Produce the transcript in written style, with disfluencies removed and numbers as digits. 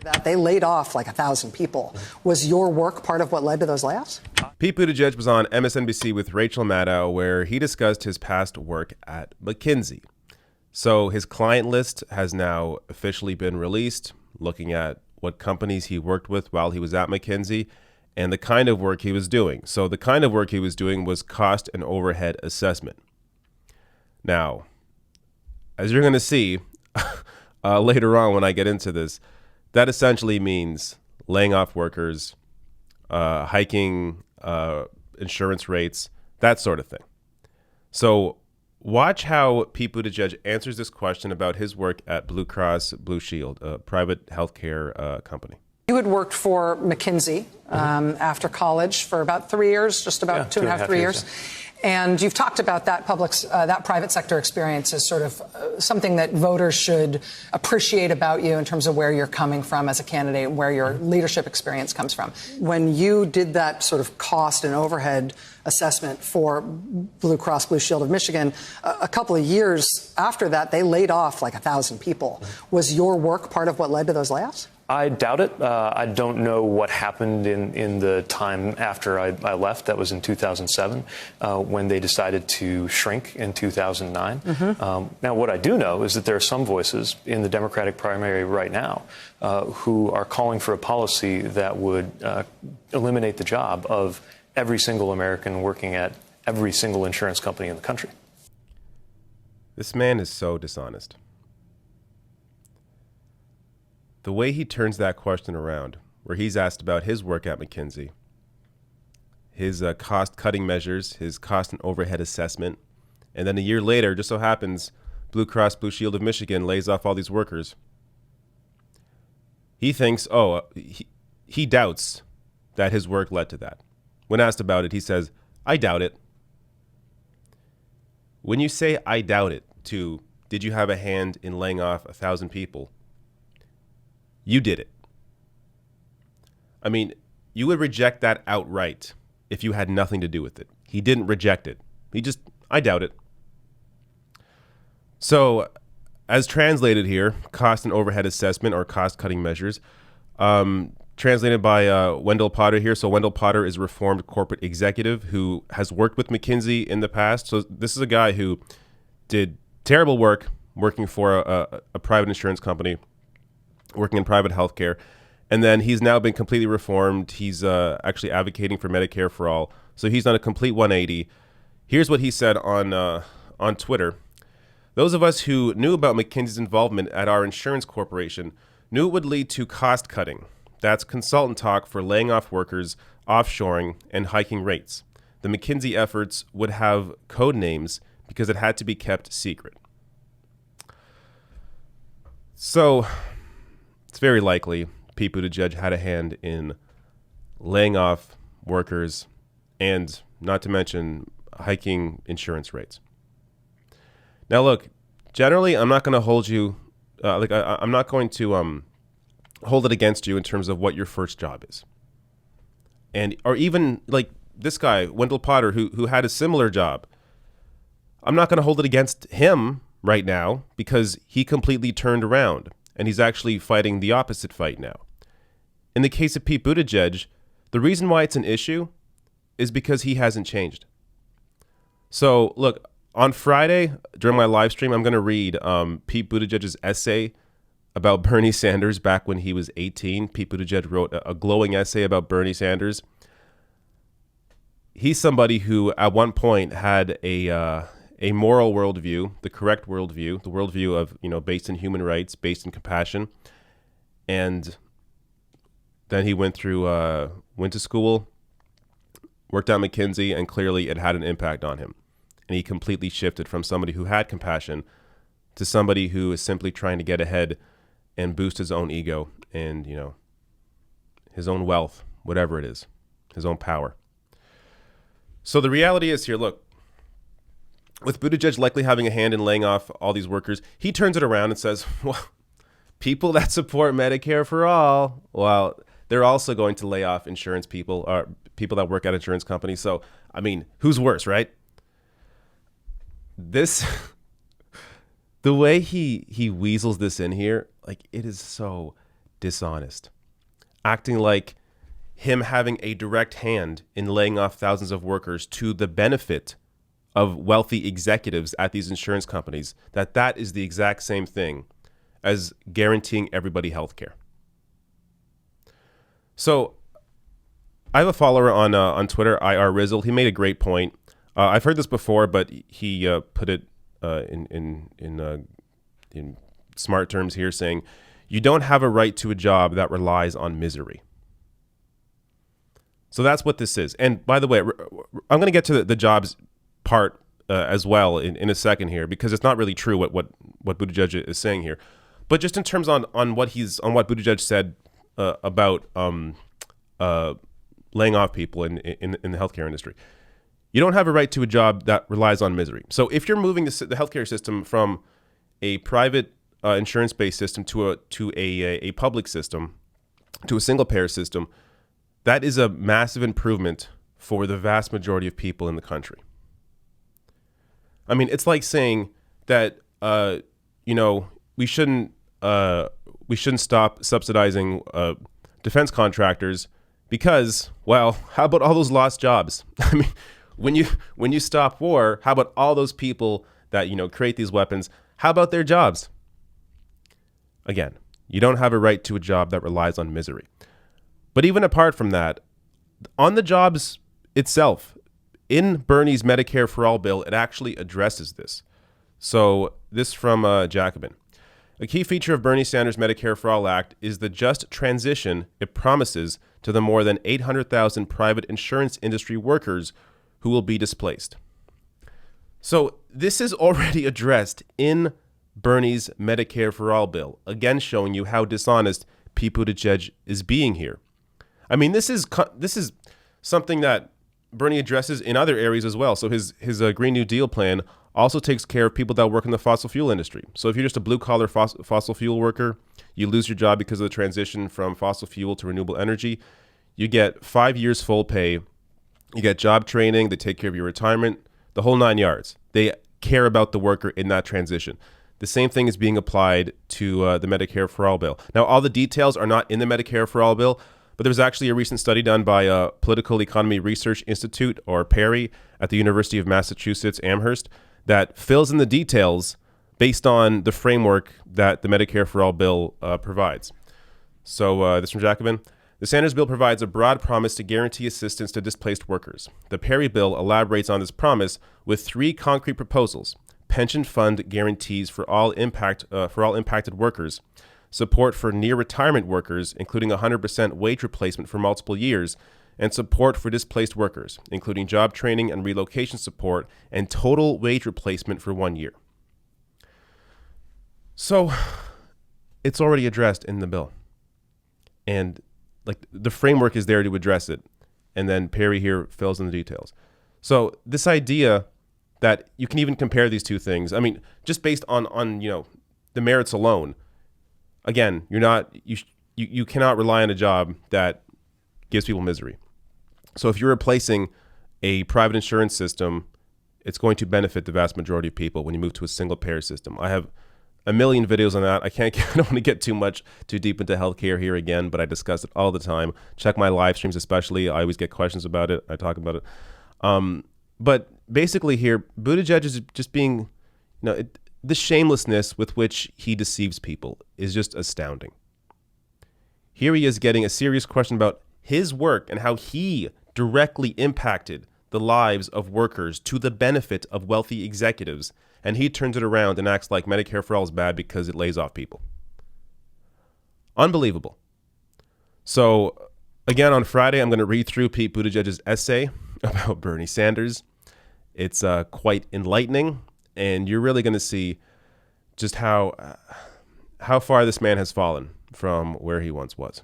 That they laid off like 1,000 people. Was your work part of what led to those layoffs? Pete Buttigieg was on MSNBC with Rachel Maddow, where he discussed his past work at McKinsey. So his client list has now officially been released, looking at what companies he worked with while he was at McKinsey and the kind of work he was doing. So the kind of work he was doing was cost and overhead assessment. Now, as you're going to see later on when I get into this, that essentially means laying off workers, hiking insurance rates, that sort of thing. So watch how Pete Buttigieg answers this question about his work at Blue Cross Blue Shield, a private healthcare company. You had worked for McKinsey after college for about 3 years, just about 2.5, 3 years. And you've talked about that that private sector experience as sort of something that voters should appreciate about you in terms of where you're coming from as a candidate and where your leadership experience comes from. When you did that sort of cost and overhead assessment for Blue Cross Blue Shield of Michigan, a couple of years after that, they laid off like 1,000 people. Was your work part of what led to those layoffs? I doubt it. I don't know what happened in the time after I left. That was in 2007 when they decided to shrink in 2009. Now, what I do know is that there are some voices in the Democratic primary right now who are calling for a policy that would eliminate the job of every single American working at every single insurance company in the country. This man is so dishonest. The way he turns that question around, where he's asked about his work at McKinsey, his cost-cutting measures, his cost and overhead assessment, and then a year later, just so happens, Blue Cross Blue Shield of Michigan lays off all these workers. He thinks, he doubts that his work led to that. When asked about it, he says, I doubt it. When you say, I doubt it, to, did you have a hand in laying off 1,000 people? You did it. I mean, you would reject that outright if you had nothing to do with it. He didn't reject it. He just, I doubt it. So, as translated here, cost and overhead assessment or cost-cutting measures, translated by Wendell Potter here. So Wendell Potter is a reformed corporate executive who has worked with McKinsey in the past. So this is a guy who did terrible work working for a private insurance company, working in private healthcare. And then he's now been completely reformed. He's actually advocating for Medicare for all. So he's done a complete 180. Here's what he said on Twitter. Those of us who knew about McKinsey's involvement at our insurance corporation knew it would lead to cost cutting. That's consultant talk for laying off workers, offshoring, and hiking rates. The McKinsey efforts would have code names because it had to be kept secret. So it's very likely Pete Buttigieg had a hand in laying off workers and, not to mention, hiking insurance rates. Now, look, generally, I'm not going to hold you, I'm not going to hold it against you in terms of what your first job is. And, or even like this guy, Wendell Potter, who had a similar job. I'm not going to hold it against him right now because he completely turned around and he's actually fighting the opposite fight now. In the case of Pete Buttigieg, the reason why it's an issue is because he hasn't changed. So look, on Friday during my live stream, I'm going to read Pete Buttigieg's essay about Bernie Sanders back when he was 18. Pete Buttigieg wrote a glowing essay about Bernie Sanders. He's somebody who at one point had a moral worldview, the correct worldview, the worldview of, based in human rights, based in compassion. And then he went to school, worked at McKinsey, and clearly it had an impact on him. And he completely shifted from somebody who had compassion to somebody who is simply trying to get ahead and boost his own ego and, his own wealth, whatever it is, his own power. So the reality is here, look, with Buttigieg likely having a hand in laying off all these workers, he turns it around and says, well, people that support Medicare for all, well, they're also going to lay off insurance people or people that work at insurance companies. So, I mean, who's worse, right? The way he weasels this in here, like, it is so dishonest, acting like him having a direct hand in laying off thousands of workers to the benefit of wealthy executives at these insurance companies, that is the exact same thing as guaranteeing everybody health care. So I have a follower on Twitter, IR Rizzle. He made a great point. I've heard this before, but he put it in smart terms here, saying, you don't have a right to a job that relies on misery. So that's what this is. And by the way, I'm going to get to the jobs part as well in a second here, because it's not really true what Buttigieg is saying here. But just in terms on what Buttigieg said about laying off people in the healthcare industry. You don't have a right to a job that relies on misery. So if you're moving the healthcare system from a private insurance-based system to a public system, to a single-payer system, that is a massive improvement for the vast majority of people in the country. I mean, it's like saying that we shouldn't stop subsidizing defense contractors because, well, how about all those lost jobs? I mean, when you stop war, how about all those people that create these weapons? How about their jobs? Again, you don't have a right to a job that relies on misery. But even apart from that, on the jobs itself, in Bernie's Medicare for All bill, it actually addresses this. So this from Jacobin. A key feature of Bernie Sanders' Medicare for All Act is the just transition it promises to the more than 800,000 private insurance industry workers who will be displaced. So this is already addressed in Bernie's Medicare for All bill, again showing you how dishonest Pete Buttigieg is being here. I mean, this is something that Bernie addresses in other areas as well. So his Green New Deal plan also takes care of people that work in the fossil fuel industry. So if you're just a blue-collar fossil fuel worker, you lose your job because of the transition from fossil fuel to renewable energy, you get 5 years full pay, you get job training, they take care of your retirement, the whole 9 yards. They care about the worker in that transition. The same thing is being applied to the Medicare for All bill. Now, all the details are not in the Medicare for All bill, but there was actually a recent study done by Political Economy Research Institute, or PERI, at the University of Massachusetts, Amherst, that fills in the details based on the framework that the Medicare for All bill provides. So this from Jacobin. The Sanders bill provides a broad promise to guarantee assistance to displaced workers. The PERI bill elaborates on this promise with 3 concrete proposals: pension fund guarantees for all impacted workers, support for near-retirement workers, including 100% wage replacement for multiple years, and support for displaced workers, including job training and relocation support, and total wage replacement for 1 year. So it's already addressed in the bill. And the framework is there to address it. And then Perry here fills in the details. So this idea that you can even compare these two things, I mean, just based on the merits alone, again, you cannot rely on a job that gives people misery. So if you're replacing a private insurance system, it's going to benefit the vast majority of people when you move to a single payer system. I have a million videos on that. I don't want to get too deep into healthcare here again, but I discuss it all the time. Check my live streams, especially. I always get questions about it. I talk about it. But basically here, Buttigieg is just being, the shamelessness with which he deceives people is just astounding. Here he is getting a serious question about his work and how he directly impacted the lives of workers to the benefit of wealthy executives, and he turns it around and acts like Medicare for All is bad because it lays off people. Unbelievable. So again, on Friday, I'm going to read through Pete Buttigieg's essay about Bernie Sanders. It's quite enlightening, and you're really going to see just how far this man has fallen from where he once was.